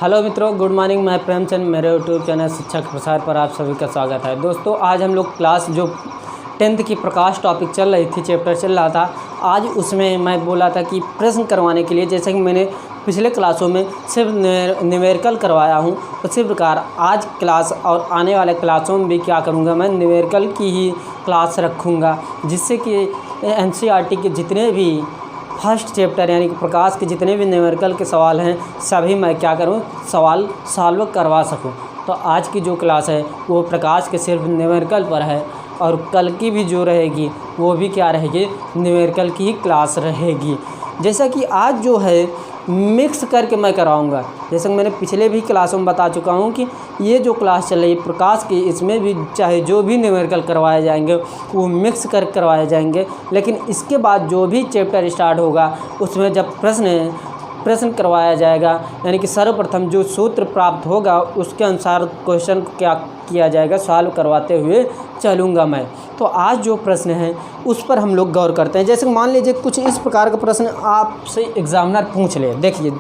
Hello मित्रों, good morning. मैं प्रेमचंद, मेरे यूट्यूब चैनल शिक्षा के प्रसार पर आप सभी का स्वागत है। दोस्तों, आज हम लोग क्लास जो 10th की प्रकाश टॉपिक चल रही थी, चैप्टर चल रहा था, आज उसमें मैं बोला था कि प्रश्न करवाने के लिए, जैसे कि मैंने पिछले क्लासों में सिर्फ न्यूमेरिकल करवाया हूँ, उसी प्रकार आज क्लास और आने वाले क्लासों में भी क्या करूँगा, मैं न्यूमेरिकल की ही क्लास रखूँगा, जिससे कि NCERT के जितने भी फर्स्ट चैप्टर यानी कि प्रकाश के जितने भी न्यूमेरिकल के सवाल हैं, सभी मैं क्या करूं, सवाल सॉल्व करवा सकूं। तो आज की जो क्लास है वो प्रकाश के सिर्फ न्यूमेरिकल पर है, और कल की भी जो रहेगी वो भी क्या रहेगी, न्यूमेरिकल की ही क्लास रहेगी। जैसा कि आज जो है मिक्स करके मैं कराऊंगा, जैसे कि मैंने पिछले भी क्लासों में बता चुका हूं कि ये जो क्लास चल रही है प्रकाश की, इसमें भी चाहे जो भी न्यूमेरिकल करवाए जाएंगे वो मिक्स कर करवाए जाएंगे। लेकिन इसके बाद जो भी चैप्टर स्टार्ट होगा उसमें जब प्रश्न करवाया जाएगा, यानी कि सर्वप्रथम जो सूत्र प्राप्त होगा उसके अनुसार क्वेश्चन को क्या किया जाएगा, सॉल्व करवाते हुए चलूँगा मैं। तो आज जो प्रश्न है उस पर हम लोग गौर करते हैं। जैसे मान लीजिए कुछ इस प्रकार का प्रश्न आपसे एग्जामिनर पूछ ले। देखिए,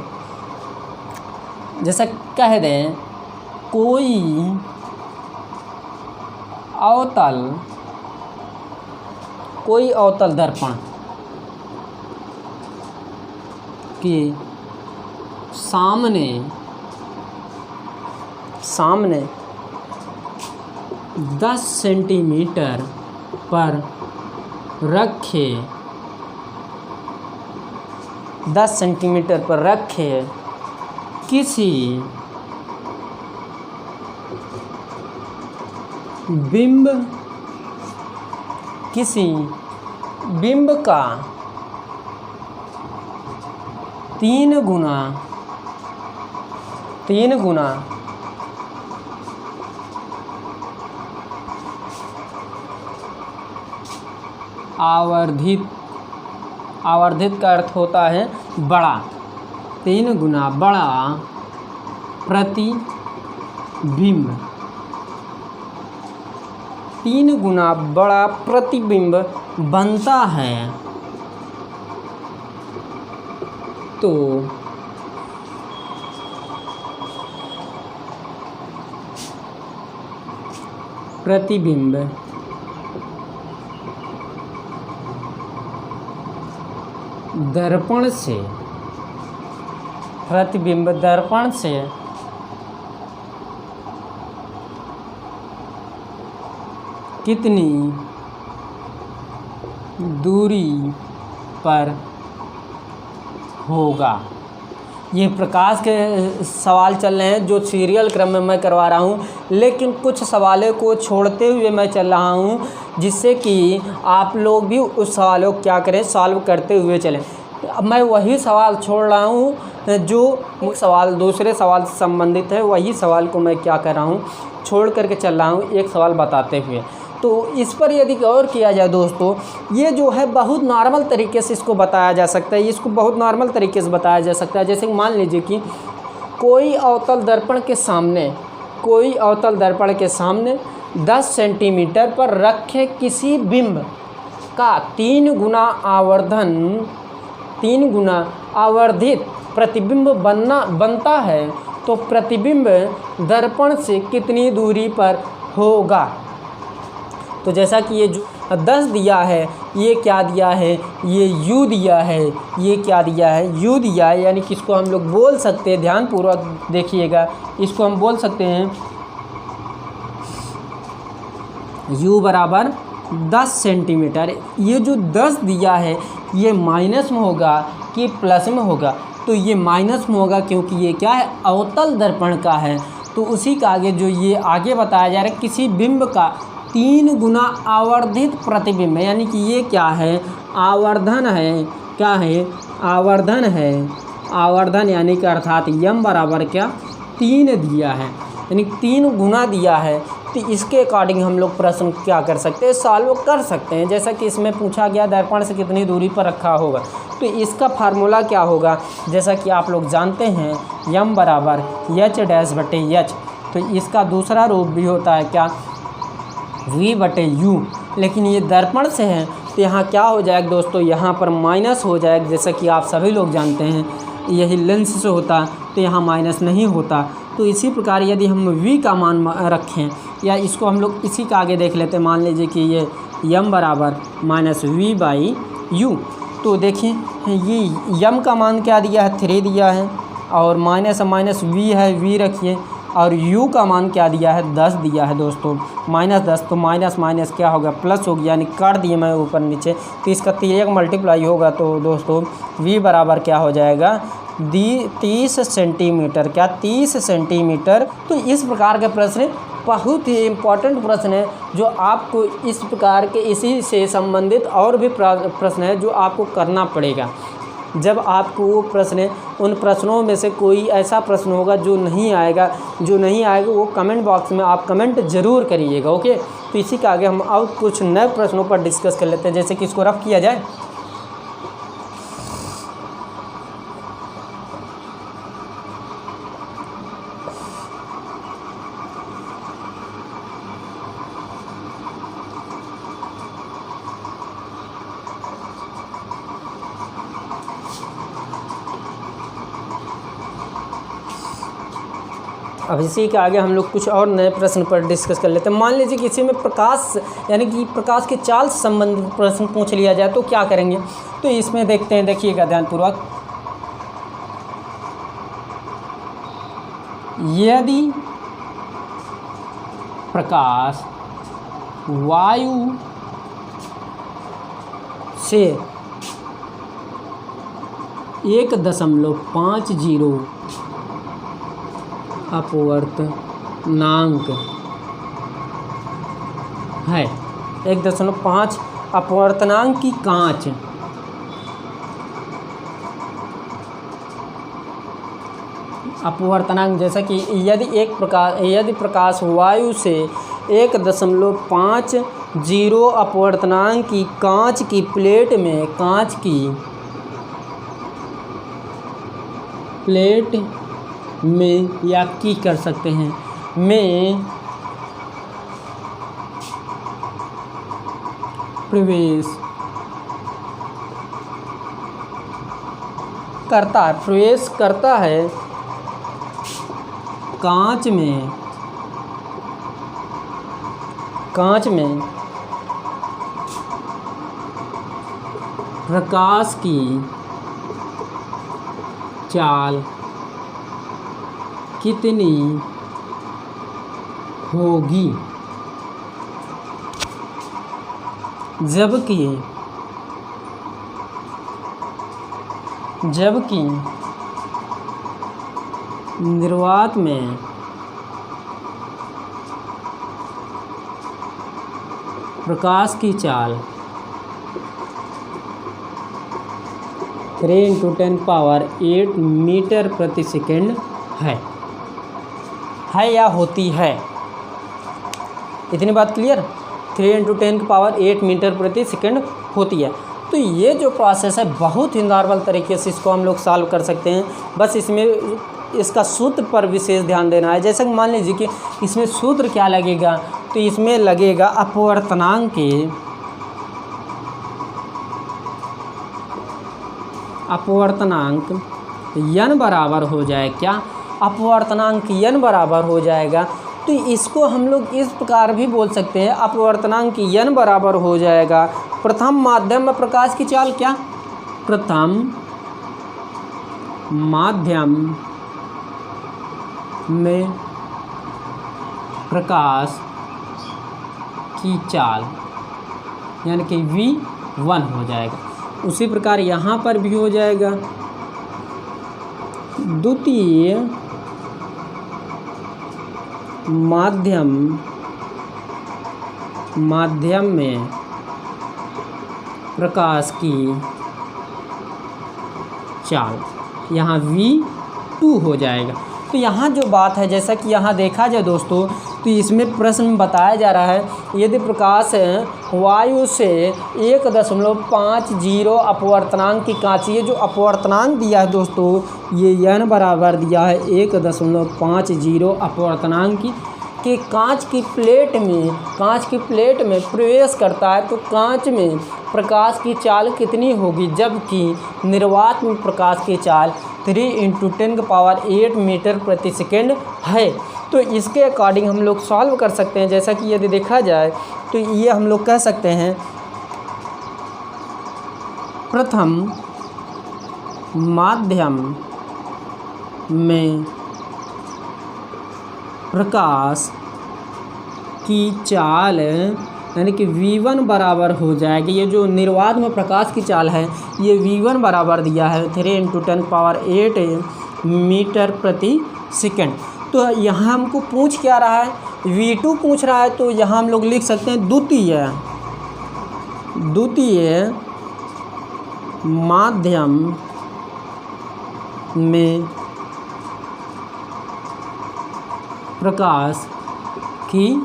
जैसा कह दें कोई अवतल दर्पण के सामने 10 सेंटीमीटर पर रखे किसी बिंब का 3 गुना आवर्धित का अर्थ होता है बड़ा, 3 गुना बड़ा प्रतिबिंब, 3 गुना बड़ा प्रतिबिंब बनता है, तो प्रतिबिंब दर्पण से कितनी दूरी पर होगा। ये प्रकाश के सवाल चल रहे हैं जो सीरियल क्रम में मैं करवा रहा हूँ, लेकिन कुछ सवालों को छोड़ते हुए मैं चल रहा हूँ, जिससे कि आप लोग भी उस सवालों को क्या करें, सॉल्व करते हुए चलें। अब मैं वही सवाल छोड़ रहा हूँ जो सवाल दूसरे सवाल से संबंधित है, वही सवाल को मैं क्या कर रहा हूँ, छोड़ करके चल रहा हूँ एक सवाल बताते हुए। तो इस पर यदि गौर किया जाए दोस्तों, ये जो है बहुत नॉर्मल तरीके से इसको बताया जा सकता है, इसको बहुत नॉर्मल तरीके से बताया जा सकता है। जैसे मान लीजिए कि कोई अवतल दर्पण के सामने 10 सेंटीमीटर पर रखे किसी बिंब का 3 गुना आवर्धित प्रतिबिंब बनता है, तो प्रतिबिंब दर्पण से कितनी दूरी पर होगा। तो जैसा कि ये जो 10 दिया है, ये क्या दिया है, ये U दिया है, ये क्या दिया है, U दिया है, यानी कि इसको हम लोग बोल सकते हैं, ध्यानपूर्वक देखिएगा, इसको हम बोल सकते हैं U बराबर 10 सेंटीमीटर। ये जो 10 दिया है ये माइनस में होगा कि प्लस में होगा, तो ये माइनस में होगा क्योंकि ये क्या है, अवतल दर्पण का है। तो उसी का आगे जो ये आगे बताया जा रहा है, किसी बिंब का 3 गुना आवर्धित प्रतिबिंब, यानी कि ये क्या है, आवर्धन है। क्या है, आवर्धन है। आवर्धन यानी कि अर्थात यम बराबर क्या, 3 दिया है, यानी 3 गुना दिया है। तो इसके अकॉर्डिंग हम लोग प्रश्न क्या कर सकते हैं, सॉल्व कर सकते हैं। जैसा कि इसमें पूछा गया दर्पण से कितनी दूरी पर रखा होगा, तो इसका फार्मूला क्या होगा, जैसा कि आप लोग जानते हैं यम बराबर H-H। तो इसका दूसरा रूप भी होता है क्या, V/U। लेकिन ये दर्पण से है तो यहाँ क्या हो जाएगा दोस्तों, यहाँ पर माइनस हो जाएगा, जैसा कि आप सभी लोग जानते हैं यही लेंस से होता तो यहाँ माइनस नहीं होता। तो इसी प्रकार यदि हम v का मान रखें, या इसको हम लोग इसी का आगे देख लेते हैं। मान लीजिए कि ये m बराबर -v/u। तो देखिए ये m का मान क्या दिया है, 3 दिया है, और माइनस v है, v रखिए, और u का मान क्या दिया है, 10 दिया है दोस्तों, -10। तो माइनस माइनस क्या होगा, प्लस हो गया, यानी काट दिए मैं ऊपर नीचे। तो इसका 3 मल्टीप्लाई होगा तो दोस्तों v बराबर क्या हो जाएगा, 30 सेंटीमीटर। क्या, 30 सेंटीमीटर। तो इस प्रकार के प्रश्न बहुत ही इम्पोर्टेंट प्रश्न है, जो आपको इस प्रकार के इसी से संबंधित और भी प्रश्न है जो आपको करना पड़ेगा। जब आपको वो प्रश्न, उन प्रश्नों में से कोई ऐसा प्रश्न होगा जो नहीं आएगा वो कमेंट बॉक्स में आप कमेंट ज़रूर करिएगा। ओके, तो इसी के आगे हम और कुछ नए प्रश्नों पर डिस्कस कर लेते हैं, जैसे कि इसको रफ किया जाए। अब इसी के आगे हम लोग कुछ और नए प्रश्न पर डिस्कस कर लेते हैं। मान लीजिए किसी में प्रकाश, यानी कि प्रकाश के चाल से संबंधित प्रश्न पूछ लिया जाए तो क्या करेंगे। तो इसमें देखते हैं, देखिएगा ध्यानपूर्वक। यदि प्रकाश वायु से 1.50 अपवर्तनांक है, 1.5 अपवर्तनांक की कांच अपवर्तनांक, जैसा कि यदि प्रकाश वायु से 1.50 अपवर्तनांक की कांच की प्लेट में या की कर सकते हैं में प्रवेश करता है कांच में प्रकाश की चाल कितनी होगी, जबकि निर्वात में प्रकाश की चाल 3 × 10⁸ मीटर प्रति सेकंड है या होती है। इतनी बात क्लियर। 3 × 10⁸ मीटर प्रति सेकंड होती है। तो ये जो प्रोसेस है बहुत ही नॉर्मल तरीके से इसको हम लोग सॉल्व कर सकते हैं। बस इसमें इसका सूत्र पर विशेष ध्यान देना है। जैसे कि मान लीजिए कि इसमें सूत्र क्या लगेगा, तो इसमें लगेगा अपवर्तनांक n बराबर हो जाए, क्या, अपवर्तनांक n बराबर हो जाएगा। तो इसको हम लोग इस प्रकार भी बोल सकते हैं, अपवर्तनांक n बराबर हो जाएगा प्रथम माध्यम में प्रकाश की चाल, क्या, प्रथम माध्यम में प्रकाश की चाल, यानी कि v1 हो जाएगा। उसी प्रकार यहाँ पर भी हो जाएगा। द्वितीय माध्यम में प्रकाश की चाल, यहाँ v2 हो जाएगा। तो यहाँ जो बात है, जैसा कि यहाँ देखा जाए दोस्तों, तो इसमें प्रश्न में बताया जा रहा है, यदि प्रकाश वायु से 1.50 अपवर्तनांक की कांच, ये जो अपवर्तनांक दिया है दोस्तों, ये n बराबर दिया है 1.50 अपवर्तनांक की कांच की प्लेट में प्रवेश करता है, तो कांच में प्रकाश की चाल कितनी होगी, जबकि निर्वात में प्रकाश की चाल 3×10⁸ मीटर प्रति सेकेंड है। तो इसके अकॉर्डिंग हम लोग सॉल्व कर सकते हैं। जैसा कि यदि देखा जाए तो ये हम लोग कह सकते हैं प्रथम माध्यम में प्रकाश की चाल यानी कि v1 बराबर हो जाएगी, ये जो निर्वात में प्रकाश की चाल है ये v1 बराबर दिया है 3×10⁸ मीटर प्रति सेकेंड। तो यहाँ हमको पूछ क्या रहा है, v2 पूछ रहा है। तो यहाँ हम लोग लिख सकते हैं द्वितीय माध्यम में प्रकाश की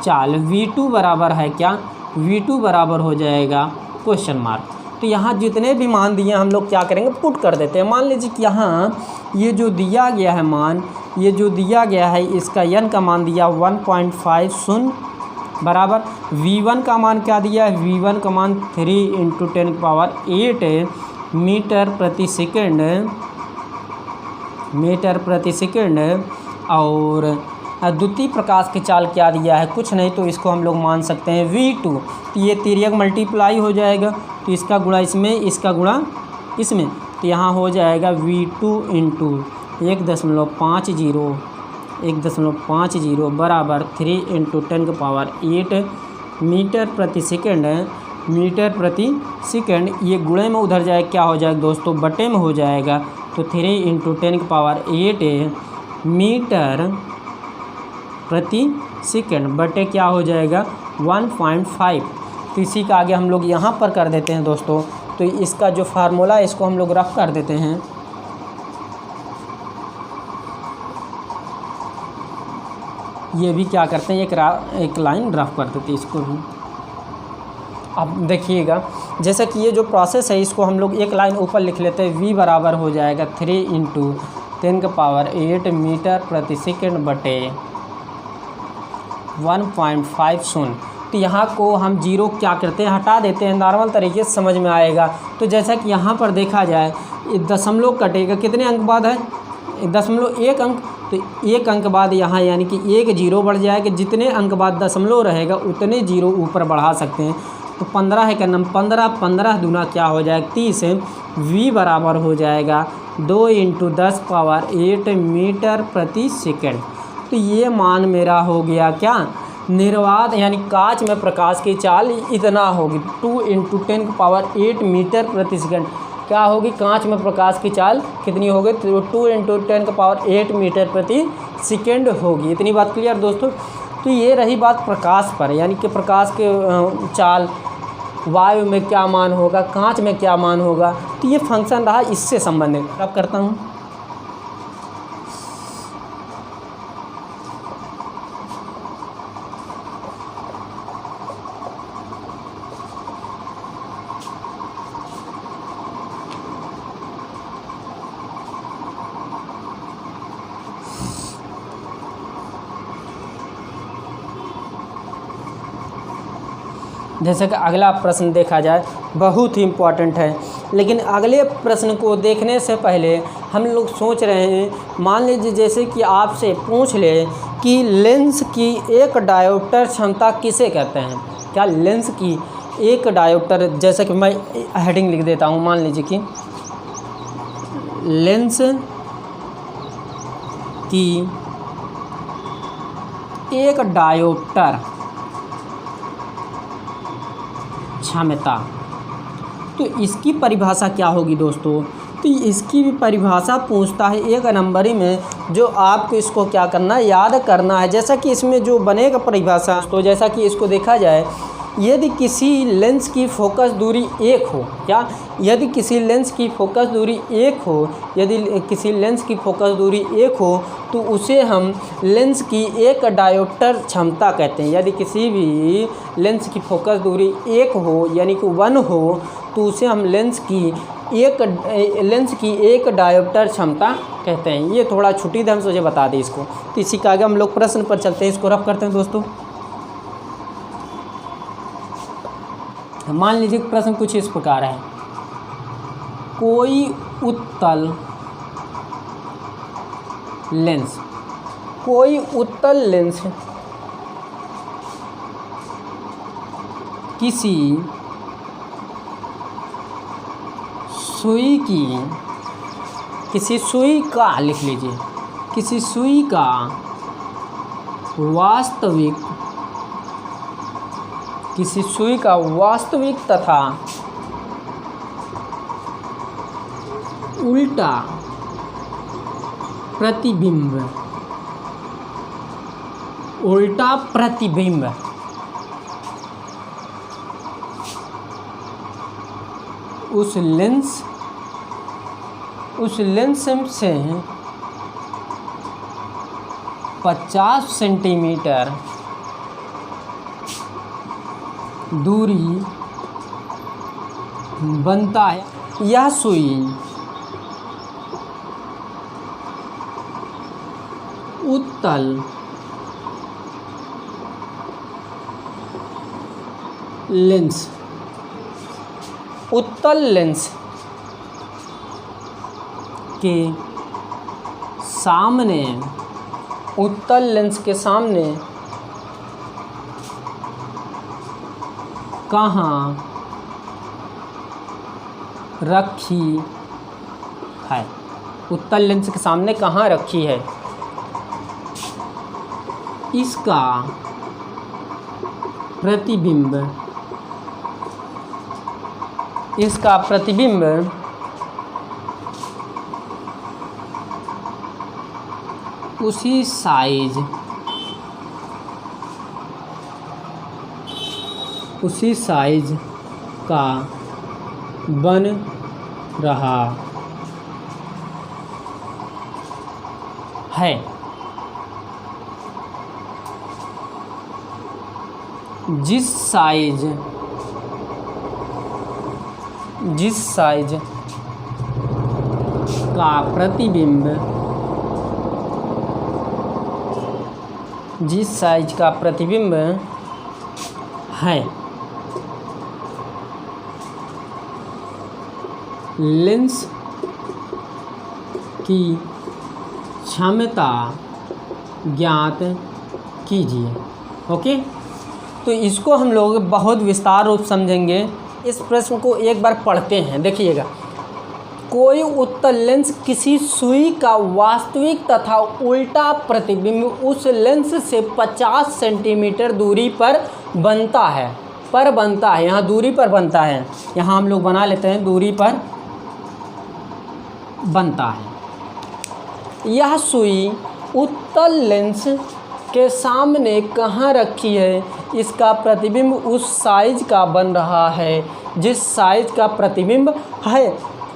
चाल v2 बराबर है क्या, v2 बराबर हो जाएगा क्वेश्चन मार्क। तो यहाँ जितने भी मान दिए हम लोग क्या करेंगे, पुट कर देते हैं। मान लीजिए कि यहाँ ये जो दिया गया है मान, ये जो दिया गया है इसका n का मान दिया 1.50 बराबर v1 का मान क्या दिया है, v1 का मान 3×10⁸ मीटर प्रति सेकेंड और द्वितीय प्रकाश की चाल क्या दिया है, कुछ नहीं। तो इसको हम लोग मान सकते हैं v2। तो ये तिर्यक मल्टीप्लाई हो जाएगा, तो इसका गुणा इसमें, इसका गुणा इसमें, तो यहाँ हो जाएगा v2 × 1.50 बराबर 3×10⁸ मीटर प्रति सेकेंड। ये गुणे में उधर जाए क्या हो जाएगा दोस्तों, बटे में हो जाएगा। तो 3×10⁸ मीटर प्रति सेकेंड बटे क्या हो जाएगा 1.5। तो इसी का आगे हम लोग यहाँ पर कर देते हैं दोस्तों। तो इसका जो फार्मूला है इसको हम लोग रफ कर देते हैं। ये भी क्या करते हैं, एक लाइन रफ कर देते हैं इसको भी। अब देखिएगा जैसा कि ये जो प्रोसेस है इसको हम लोग एक लाइन ऊपर लिख लेते हैं। v बराबर हो जाएगा 3×10⁸ मीटर प्रति सेकेंड बटे 1.50। तो यहाँ को हम जीरो क्या करते हैं, हटा देते हैं, नॉर्मल तरीके से समझ में आएगा। तो जैसा कि यहाँ पर देखा जाए दशमलव कटेगा, कितने अंक बाद है 0.1 अंक। तो 1 अंक बाद यहाँ यानी कि 1 जीरो बढ़ जाएगा, जितने अंक बाद दशमलव रहेगा उतने जीरो ऊपर बढ़ा सकते हैं। तो 15 है का नंबर 15 दूना क्या हो जाएगा 30। v बराबर हो जाएगा 2×10⁸ मीटर प्रति सेकेंड। तो ये मान मेरा हो गया क्या, निर्वात यानी कांच में प्रकाश की चाल इतना होगी 2×10⁸ मीटर प्रति सेकेंड। क्या होगी, कांच में प्रकाश की चाल कितनी होगी, तो 2×10⁸ मीटर प्रति सेकेंड होगी। इतनी बात क्लियर दोस्तों। तो ये रही बात प्रकाश पर, यानी कि प्रकाश के चाल वायु में क्या मान होगा, कांच में क्या मान होगा। तो ये फंक्शन रहा इससे संबंधित। अब करता हूँ जैसे कि अगला प्रश्न देखा जाए, बहुत ही इम्पॉर्टेंट है। लेकिन अगले प्रश्न को देखने से पहले हम लोग सोच रहे हैं, मान लीजिए जैसे कि आपसे पूछ ले कि लेंस की एक डायोप्टर क्षमता किसे कहते हैं। क्या लेंस की एक डायोप्टर, जैसे कि मैं हेडिंग लिख देता हूँ, मान लीजिए कि लेंस की एक डायोप्टर क्षमता, तो इसकी परिभाषा क्या होगी दोस्तों। तो इसकी भी परिभाषा पूछता है एक नंबरी में, जो आपको इसको क्या करना है, याद करना है। जैसा कि इसमें जो बनेगा परिभाषा, तो जैसा कि इसको देखा जाए, यदि किसी लेंस की फोकस दूरी 1 हो, क्या यदि किसी लेंस की फोकस दूरी 1 हो, यदि किसी लेंस की फोकस दूरी 1 हो तो उसे हम लेंस की एक डायोप्टर क्षमता कहते हैं। यदि किसी भी लेंस की फोकस दूरी 1 हो यानी कि 1 हो तो उसे हम लेंस की एक डायोप्टर क्षमता कहते हैं। ये थोड़ा छुट्टी ढंग से मुझे बता दें इसको। तो इसी के आगे हम लोग प्रश्न पर चलते हैं, इसको रफ करते हैं दोस्तों। मान लीजिए प्रश्न कुछ इस प्रकार है, कोई उत्तल लेंस, कोई उत्तल लेंस किसी सुई की, किसी सुई का, लिख लीजिए, किसी सुई का वास्तविक, किसी सुई का वास्तविक तथा उल्टा प्रतिबिंब, उल्टा प्रतिबिंब उस लेंस से 50 सेंटीमीटर दूरी बनता है। यह सुई उत्तल लेंस, उत्तल लेंस के सामने, उत्तल लेंस के सामने कहाँ रखी है, उत्तल लेंस के सामने कहाँ रखी है। इसका प्रतिबिंब, इसका प्रतिबिंब उसी साइज, उसी साइज का बन रहा है। जिस साइज का प्रतिबिंब, जिस साइज का प्रतिबिंब है, लेंस की क्षमता ज्ञात कीजिए। ओके, तो इसको हम लोग बहुत विस्तार रूप समझेंगे। इस प्रश्न को एक बार पढ़ते हैं, देखिएगा। कोई उत्तल लेंस किसी सुई का वास्तविक तथा उल्टा प्रतिबिंब उस लेंस से 50 सेंटीमीटर दूरी पर बनता है, यहाँ दूरी पर बनता है, यहाँ हम लोग बना लेते हैं, दूरी पर बनता है। यह सुई उत्तल लेंस के सामने कहाँ रखी है, इसका प्रतिबिंब उस साइज का बन रहा है जिस साइज का प्रतिबिंब है।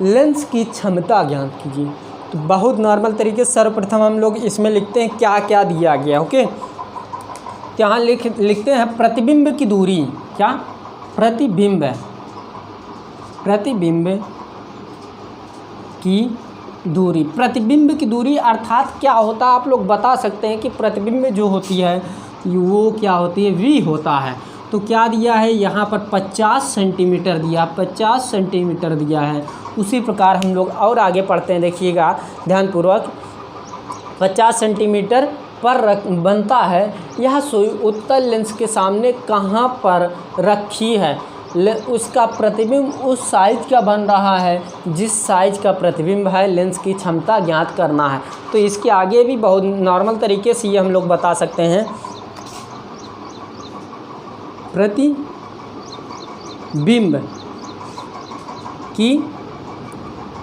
लेंस की क्षमता ज्ञात कीजिए। तो बहुत नॉर्मल तरीके से सर्वप्रथम हम लोग इसमें लिखते हैं क्या क्या दिया गया। ओके, यहाँ लिखते हैं प्रतिबिंब की दूरी, क्या प्रतिबिंब की दूरी, प्रतिबिंब की दूरी अर्थात क्या होता है आप लोग बता सकते हैं कि प्रतिबिंब जो होती है वो क्या होती है, v होता है। तो क्या दिया है यहाँ पर 50 सेंटीमीटर दिया, 50 सेंटीमीटर दिया है। उसी प्रकार हम लोग और आगे पढ़ते हैं, देखिएगा ध्यानपूर्वक। 50 सेंटीमीटर पर बनता है। यह सुई उत्तल लेंस के सामने कहाँ पर रखी है, उसका प्रतिबिंब उस साइज का बन रहा है जिस साइज का प्रतिबिंब है। लेंस की क्षमता ज्ञात करना है। तो इसके आगे भी बहुत नॉर्मल तरीके से ये हम लोग बता सकते हैं। प्रतिबिंब की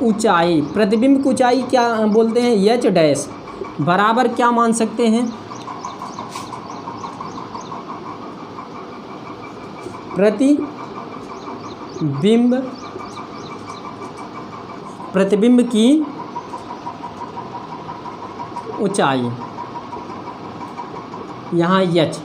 ऊंचाई, प्रतिबिंब की ऊंचाई क्या बोलते हैं, एच डैश बराबर क्या मान सकते हैं, प्रतिबिंब की ऊंचाई, यहाँ एच।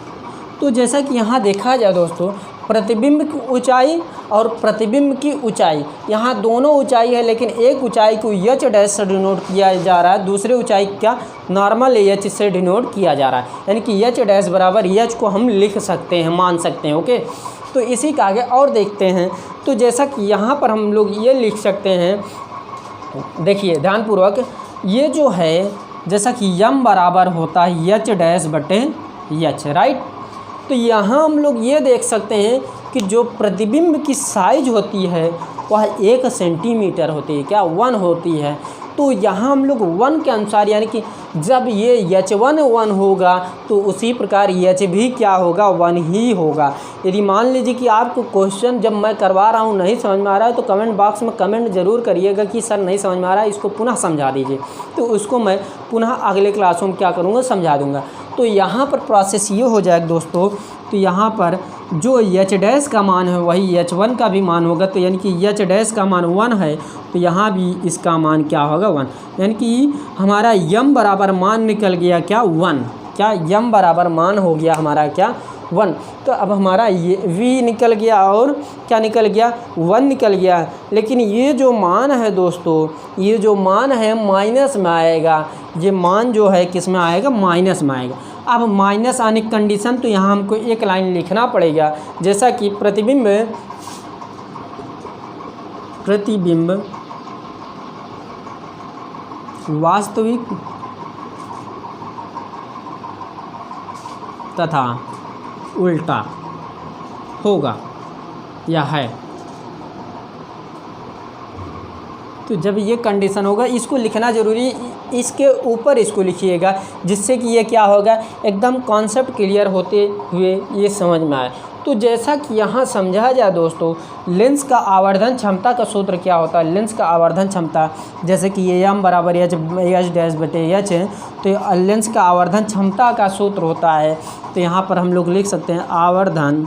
तो जैसा कि यहाँ देखा जाए दोस्तों, प्रतिबिंब की ऊंचाई और प्रतिबिंब की ऊंचाई, यहाँ दोनों ऊंचाई है, लेकिन एक ऊंचाई को एच डैश से डिनोट किया जा रहा है, दूसरे ऊंचाई क्या नॉर्मल एच से डिनोट किया जा रहा है। यानी कि एच डैश बराबर एच को हम लिख सकते हैं, मान सकते हैं। ओके, तो इसी का आगे और देखते हैं। तो जैसा कि यहाँ पर हम लोग ये लिख सकते हैं देखिए ध्यानपूर्वक, ये जो है जैसा कि यम बराबर होता है एच डैश बटे एच, राइट। तो यहाँ हम लोग ये देख सकते हैं कि जो प्रतिबिंब की साइज होती है वह 1 सेंटीमीटर होती है, क्या 1 होती है। तो यहाँ हम लोग 1 के अनुसार, यानी कि जब ये H1 1 होगा तो उसी प्रकार H भी क्या होगा, 1 ही होगा। यदि मान लीजिए कि आपको क्वेश्चन जब मैं करवा रहा हूँ नहीं समझ में आ रहा है तो कमेंट बॉक्स में कमेंट ज़रूर करिएगा कि सर नहीं समझ में आ रहा है, इसको पुनः समझा दीजिए, तो उसको मैं पुनः अगले क्लासों में क्या करूँगा, समझा दूँगा। तो यहाँ पर प्रोसेस ये हो जाएगा दोस्तों, तो यहाँ पर जो एच डैश का मान है वही H1 का भी मान होगा। तो यानी कि एच डैश का मान 1 है तो यहाँ भी इसका मान क्या होगा, 1। यानी कि हमारा यम बराबर मान निकल गया क्या, 1। क्या यम बराबर मान हो गया हमारा क्या, 1। तो अब हमारा ये v निकल गया और क्या निकल गया, 1 निकल गया। लेकिन ये जो मान है दोस्तों, ये जो मान है माइनस में आएगा, ये मान जो है किस में आएगा, माइनस में आएगा। अब माइनस आने की कंडीशन, तो यहाँ हमको एक लाइन लिखना पड़ेगा, जैसा कि प्रतिबिंब वास्तविक तथा उल्टा होगा या है। तो जब ये कंडीशन होगा इसको लिखना ज़रूरी, इसके ऊपर इसको लिखिएगा, जिससे कि ये क्या होगा, एकदम कॉन्सेप्ट क्लियर होते हुए ये समझ में आए। तो जैसा कि यहाँ समझा जाए दोस्तों, लेंस का आवर्धन क्षमता का सूत्र क्या होता है। लेंस का आवर्धन क्षमता, जैसे कि ये एम बराबर एच डैश बटे एच है, तो लेंस का आवर्धन क्षमता का सूत्र होता है। तो यहाँ पर हम लोग लिख सकते हैं आवर्धन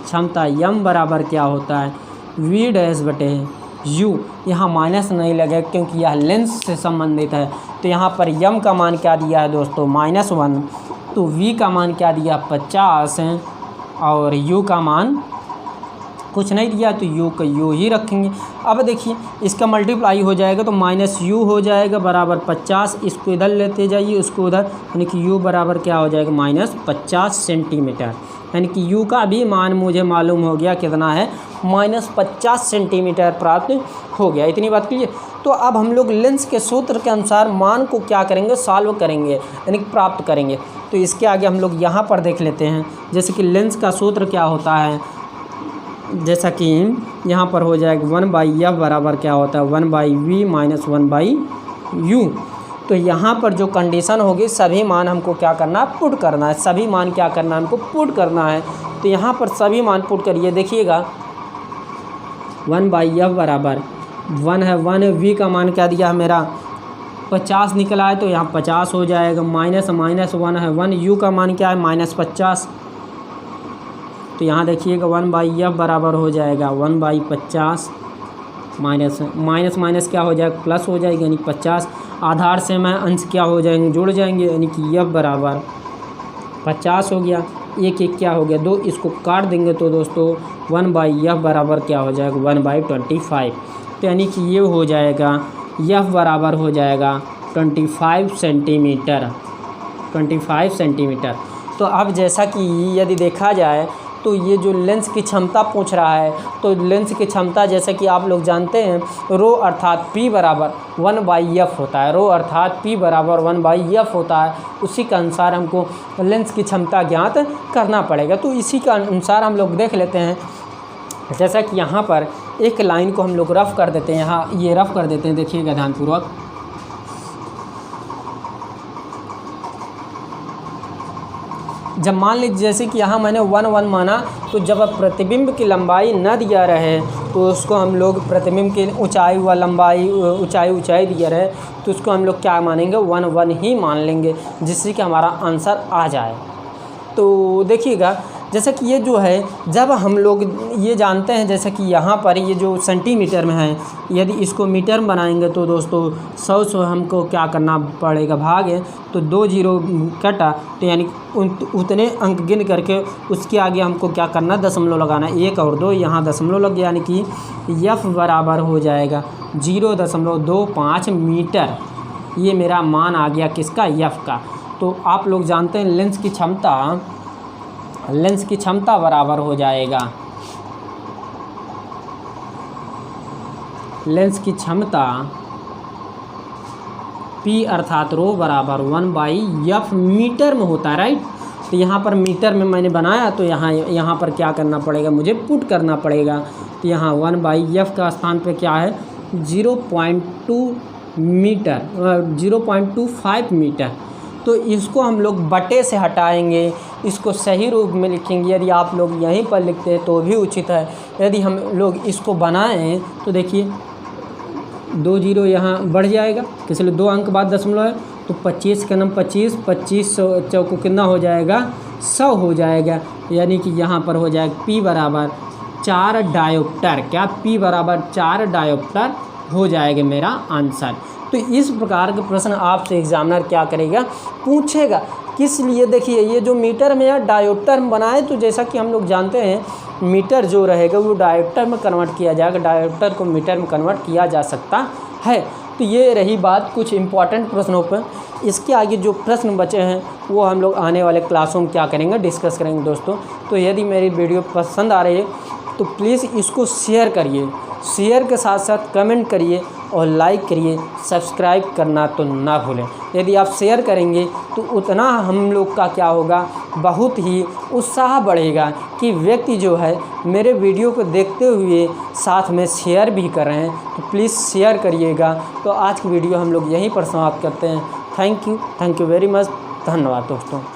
क्षमता यम बराबर क्या होता है, वी डैश बटे यू। यहाँ माइनस नहीं लगे क्योंकि यह लेंस से संबंधित है। तो यहाँ पर यम का मान क्या दिया है दोस्तों, -1। तो वी का मान क्या दिया, 50 है, और यू का मान कुछ नहीं दिया, तो यू का यू ही रखेंगे। अब देखिए इसका मल्टीप्लाई हो जाएगा तो -u हो जाएगा बराबर 50, इसको इधर लेते जाइए उसको उधर, यानी कि u बराबर क्या हो जाएगा, -50 सेंटीमीटर। यानी कि u का भी मान मुझे मालूम हो गया कितना है, -50 सेंटीमीटर प्राप्त हो गया। इतनी बात क्लियर। तो अब हम लोग लेंस के सूत्र के अनुसार मान को क्या करेंगे, सॉल्व करेंगे, यानी कि प्राप्त करेंगे। तो इसके आगे हम लोग यहाँ पर देख लेते हैं, जैसे कि लेंस का सूत्र क्या होता है, जैसा कि यहाँ पर हो जाएगा 1/f बराबर क्या होता है, 1/v - 1/u। तो यहाँ पर जो कंडीशन होगी सभी मान हमको क्या करना है, पुट करना है। सभी मान क्या करना है, हमको पुट करना है। तो यहाँ पर सभी मान पुट करिए, देखिएगा 1/f बराबर 1 है, 1 है, v का मान क्या दिया है मेरा 50 निकला है, तो यहाँ 50 हो जाएगा, माइनस 1 है, 1 u का मान क्या है -50। तो यहाँ देखिएगा 1/f बराबर हो जाएगा 1/50 माइनस क्या हो जाएगा, प्लस हो जाएगा, यानी 50। आधार से मैं अंश क्या हो जाएंगे, जुड़ जाएंगे, यानी कि f बराबर 50 हो गया। एक क्या हो गया, 2, इसको काट देंगे तो दोस्तों 1/f बराबर क्या हो जाएगा, 1/25। तो यानी कि ये हो जाएगा f बराबर हो जाएगा 25 सेंटीमीटर। तो अब जैसा कि यदि देखा जाए तो ये जो लेंस की क्षमता पूछ रहा है, तो लेंस की क्षमता जैसे कि आप लोग जानते हैं रो अर्थात p बराबर 1/f होता है। रो अर्थात p बराबर 1/f होता है। उसी के अनुसार हमको लेंस की क्षमता ज्ञात करना पड़ेगा। तो इसी के अनुसार हम लोग देख लेते हैं, जैसा कि यहाँ पर एक लाइन को हम लोग रफ़ कर देते हैं, यहाँ ये रफ़ कर देते हैं, देखिएगा ध्यानपूर्वक। जब मान लीजिए जैसे कि यहाँ मैंने 1 माना, तो जब अब प्रतिबिंब की लंबाई न दिया रहे तो उसको हम लोग प्रतिबिंब की ऊंचाई व लंबाई ऊंचाई दिया रहे तो उसको हम लोग क्या मानेंगे, 1 ही मान लेंगे, जिससे कि हमारा आंसर आ जाए। तो देखिएगा जैसे कि ये जो है, जब हम लोग ये जानते हैं जैसे कि यहाँ पर ये जो सेंटीमीटर में है, यदि इसको मीटर में बनाएंगे तो दोस्तों 100 से हमको क्या करना पड़ेगा, भाग है, तो 2 0 कटा, तो यानी उतने अंक गिन करके उसके आगे हमको क्या करना, दशमलव लगाना, 1 और 2 यहाँ दशमलव लग गया, यानी कि f बराबर हो जाएगा 0.25 मीटर। ये मेरा मान आ गया किसका, f का। तो आप लोग जानते हैं लेंस की क्षमता बराबर हो जाएगा लेंस की क्षमता P अर्थात रो बराबर 1/f मीटर में होता है, राइट। तो यहाँ पर मीटर में मैंने बनाया, तो यहाँ पर क्या करना पड़ेगा, मुझे पुट करना पड़ेगा। तो यहाँ 1/f का स्थान पे क्या है 0.2 मीटर 0.25 मीटर। तो इसको हम लोग बटे से हटाएंगे, इसको सही रूप में लिखेंगे। यदि आप लोग यहीं पर लिखते हैं तो भी उचित है। यदि हम लोग इसको बनाएं तो देखिए 2 जीरो यहाँ बढ़ जाएगा, इसलिए 2 अंक बाद दशमलव है, तो 25 का नाम 25 चौको कितना हो जाएगा 100 हो जाएगा। यानी कि यहाँ पर हो जाएगा P बराबर 4 डायोप्टर। क्या P बराबर 4 डायोप्टर हो जाएगा मेरा आंसर। तो इस प्रकार के प्रश्न आपसे एग्जामिनर क्या करेगा, पूछेगा। किस लिए, देखिए ये जो मीटर में या डायोप्टर में बनाए, तो जैसा कि हम लोग जानते हैं मीटर जो रहेगा वो डायोप्टर में कन्वर्ट किया जाएगा, डायोप्टर को मीटर में कन्वर्ट किया जा सकता है। तो ये रही बात कुछ इम्पॉर्टेंट प्रश्नों पर। इसके आगे जो प्रश्न बचे हैं वो हम लोग आने वाले क्लासों में क्या करेंगे, डिस्कस करेंगे दोस्तों। तो यदि मेरी वीडियो पसंद आ रही है तो प्लीज़ इसको शेयर करिए, शेयर के साथ साथ कमेंट करिए और लाइक करिए, सब्सक्राइब करना तो ना भूलें। यदि आप शेयर करेंगे तो उतना हम लोग का क्या होगा, बहुत ही उत्साह बढ़ेगा कि व्यक्ति जो है मेरे वीडियो को देखते हुए साथ में शेयर भी कर रहे हैं। तो प्लीज़ शेयर करिएगा। तो आज की वीडियो हम लोग यहीं पर समाप्त करते हैं। Thank you very much. धन्यवाद दोस्तों।